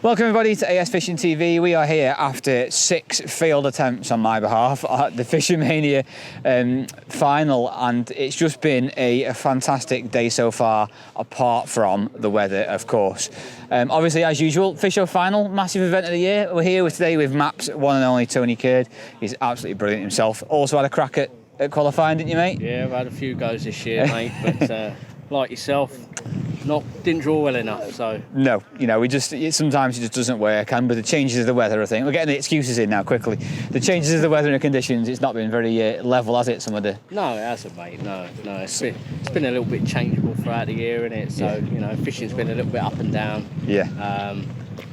Welcome everybody to ASFishingTV. We are here after 6 failed attempts on my behalf at the Fishomania Final, and it's just been a fantastic day so far, apart from the weather, of course. Obviously, as usual, Fisho Final, massive event of the year. We're here today with MAP's one and only Tony Curd. He's absolutely brilliant himself. Also had a crack at qualifying, didn't you, mate? Yeah, I've had a few goes this year, mate, but like yourself, didn't draw well enough, so... No, you know, sometimes it just doesn't work, and with the changes of the weather, I think, we're getting the excuses in now quickly. The changes of the weather and the conditions, it's not been very level, has it, some of the... No, it hasn't, mate, no. It's been a little bit changeable throughout the year, innit, so, you know, fishing's been a little bit up and down. Yeah.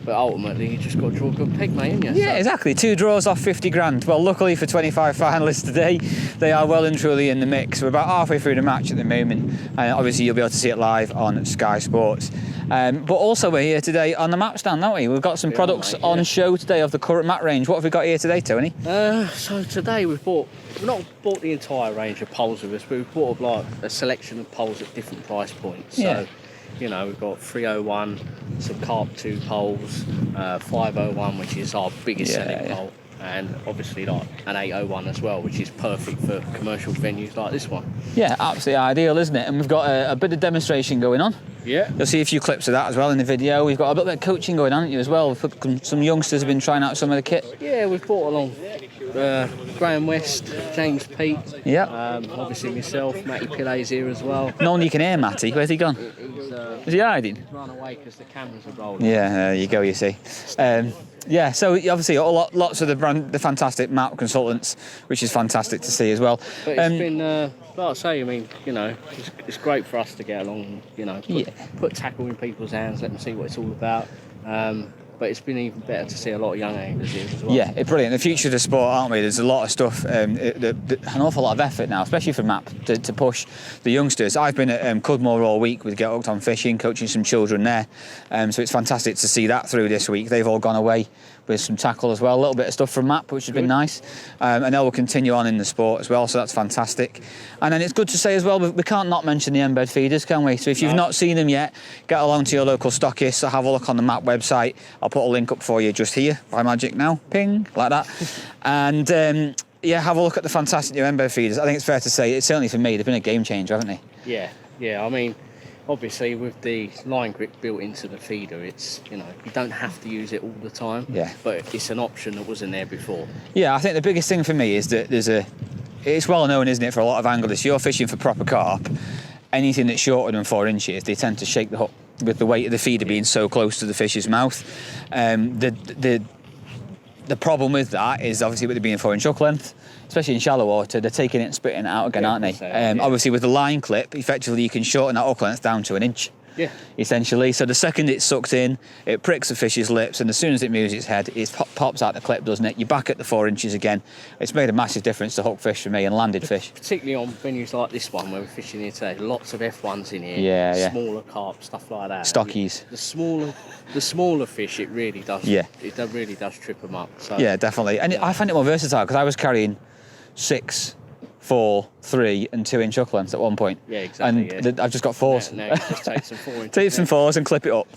But ultimately, you just got to draw a good peg, mate, haven't you? Yeah, so. Exactly. 2 draws off 50 grand. Well, luckily for 25 finalists today, they are well and truly in the mix. We're about halfway through the match at the moment, and obviously you'll be able to see it live on Sky Sports. But also we're here today on the map stand, aren't we? We've got some products on show today of the current mat range. What have we got here today, Tony? So today we've not bought the entire range of poles with us, but we've bought like a selection of poles at different price points. So, you know, we've got 301, some Carp 2 poles, 501, which is our biggest selling pole, and obviously like an 801 as well, which is perfect for commercial venues like this one. Yeah, absolutely ideal, isn't it? And we've got a bit of demonstration going on. Yeah. You'll see a few clips of that as well in the video. We've got a bit of coaching going on, haven't you, as well? Some youngsters have been trying out some of the kit. Yeah, we've brought along Graham West, James Peet. Yeah. Obviously myself, Matty Pillay's here as well. No one you can hear, Matty. Where's he gone? Is he hiding? He's run away because the cameras are rolling. Yeah, there you go, you see. Yeah, so obviously lots of the fantastic map consultants, which is fantastic to see as well. But it's been, like I say, I mean, you know, it's great for us to get along, you know, put tackle in people's hands, let them see what it's all about. But it's been even better to see a lot of young anglers here as well. Yeah, it's brilliant. The future of the sport, aren't we? There's a lot of stuff, an awful lot of effort now, especially for MAP, to push the youngsters. I've been at Cudmore all week with Get Hooked on Fishing, coaching some children there. So it's fantastic to see that through this week. They've all gone away with some tackle as well, a little bit of stuff from MAP, which has been nice. And they will continue on in the sport as well, so that's fantastic. And then it's good to say as well, we can't not mention the embed feeders, can we? So if you've not seen them yet, get along to your local stockist, have a look on the MAP website. I'll put a link up for you just here, by magic now, ping, like that. And yeah, have a look at the fantastic new embed feeders. I think it's fair to say, it's certainly for me, they've been a game changer, haven't they? Yeah, I mean, obviously with the line grip built into the feeder, it's, you know, you don't have to use it all the time, but it's an option that wasn't there before. Yeah, I think the biggest thing for me is that it's well known, isn't it, for a lot of anglers, if you're fishing for proper carp, anything that's shorter than 4 inches, they tend to shake the hook with the weight of the feeder being so close to the fish's mouth. The problem with that is obviously with it being 4-inch hook length, especially in shallow water, they're taking it and spitting it out again, aren't they? Obviously with the line clip, effectively you can shorten that hook length down to 1 inch. Yeah. Essentially. So the second it's sucked in, it pricks the fish's lips, and as soon as it moves its head, it pops out the clip, doesn't it? You're back at the 4 inches again. It's made a massive difference to hook fish for me and landed fish. Particularly on venues like this one where we're fishing here today. Lots of F1s in here. Smaller carp, stuff like that. Stockies. The smaller fish, it really does. Yeah. It really does trip them up. So. Yeah, definitely. And I find it more versatile because I was carrying 6, 4, 3 and 2-inch hook lengths at one point. Yeah, exactly. And I've just got 4s. No, you just take some 4 inches. Take some 4s and clip it up.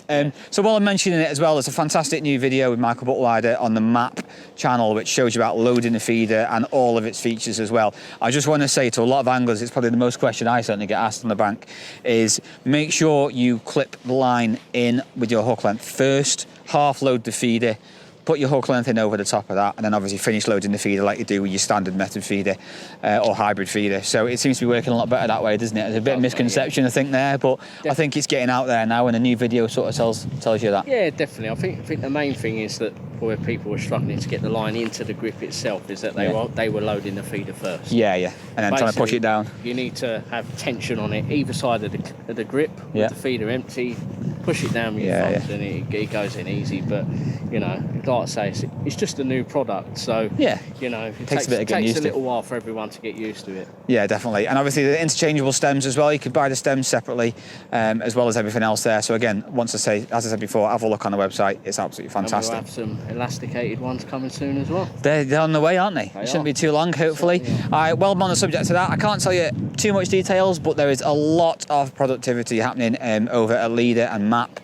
So while I'm mentioning it as well, there's a fantastic new video with Michael Buttwider on the MAP channel, which shows you about loading the feeder and all of its features as well. I just want to say to a lot of anglers, it's probably the most question I certainly get asked on the bank, is make sure you clip the line in with your hook length first, half load the feeder, put your hook length in over the top of that, and then obviously finish loading the feeder like you do with your standard method feeder or hybrid feeder. So it seems to be working a lot better that way, doesn't it? There's a bit of misconception, I think, there, but I think it's getting out there now, and a new video sort of tells you that. Yeah, definitely. I think the main thing is that where people were struggling to get the line into the grip itself is that they were loading the feeder first. Yeah, and then trying to push it down. You need to have tension on it either side of the grip, with the feeder empty. Push it down with your thumbs and it goes in easy. But you know, like I say, it's just a new product, so you know, it takes a little while for everyone to get used to it. Yeah, definitely. And obviously the interchangeable stems as well. You could buy the stems separately, as well as everything else there. So again, as I said before, have a look on the website. It's absolutely fantastic. And we'll have some elasticated ones coming soon as well. They're on the way, aren't they? It shouldn't be too long, hopefully. Well, on the subject to that, I can't tell you too much details, but there is a lot of productivity happening over at Leader and map,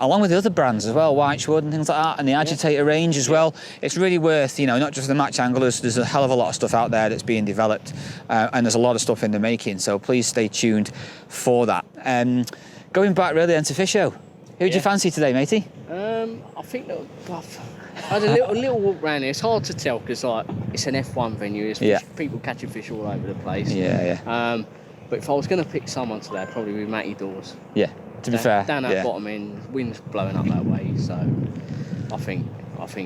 along with the other brands as well, Whitechwood and things like that, and the Agitator range as well. It's really worth, you know, not just the match anglers, there's a hell of a lot of stuff out there that's being developed, and there's a lot of stuff in the making, so please stay tuned for that. Going back really then to Fisho, who'd you fancy today, matey? I think that I had a little walk around here. It's hard to tell because like it's an F1 venue. There's people catching fish all over the place. But if I was going to pick someone today, it'd probably be Matty Dawes. Yeah, to be fair. Down that bottom end, wind's blowing up that way, so I think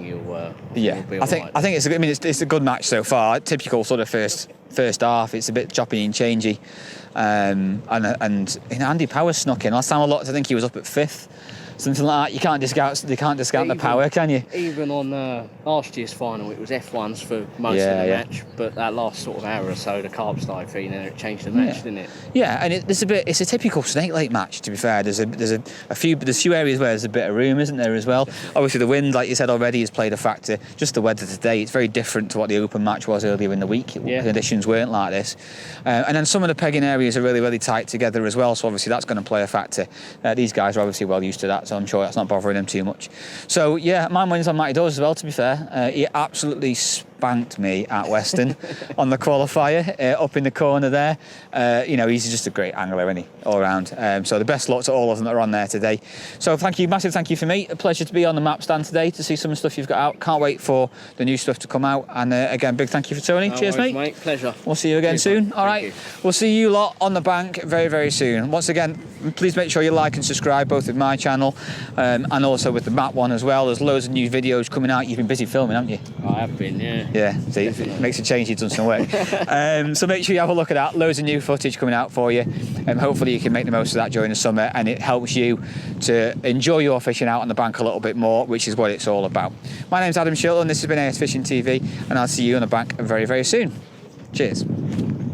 he'll. He'll be all right. I think it's a good. I mean, it's a good match so far. Typical sort of first half. It's a bit choppy and changey, and you know, Andy Power snuck in last time. I think he was up at 5th. Something like that. You can't discount the power, can you? Even on last year's final, it was F1s for most of the match, but that last sort of hour or so, the carp started feeding and it changed the match, didn't it? Yeah, and it's a typical Snake Lake match. To be fair, there's a few areas where there's a bit of room, isn't there, as well? Obviously, the wind, like you said already, has played a factor. Just the weather today, it's very different to what the open match was earlier in the week. Conditions weren't like this, and then some of the pegging areas are really, really tight together as well. So obviously, that's going to play a factor. These guys are obviously well used to that, so I'm sure that's not bothering them too much. So yeah, my money's on Matty Dawes as well, to be fair. He absolutely spanked me at Western on the qualifier up in the corner there. You know, he's just a great angler, isn't he, all around. So the best luck to all of them that are on there today. So massive thank you for me. A pleasure to be on the map stand today to see some of the stuff you've got out. Can't wait for the new stuff to come out. And again, big thank you for Tony. Cheers, mate. Pleasure. We'll see you again soon. Mate. All right. We'll see you lot on the bank very, very soon. Once again, please make sure you like and subscribe both with my channel and also with the map one as well. There's loads of new videos coming out. You've been busy filming, haven't you? I have been, yeah. Yeah, see, if it makes a change, you've done some work. So make sure you have a look at that. Loads of new footage coming out for you. And hopefully you can make the most of that during the summer, and it helps you to enjoy your fishing out on the bank a little bit more, which is what it's all about. My name's Adam Shilton, this has been ASFishingTV, and I'll see you on the bank very, very soon. Cheers.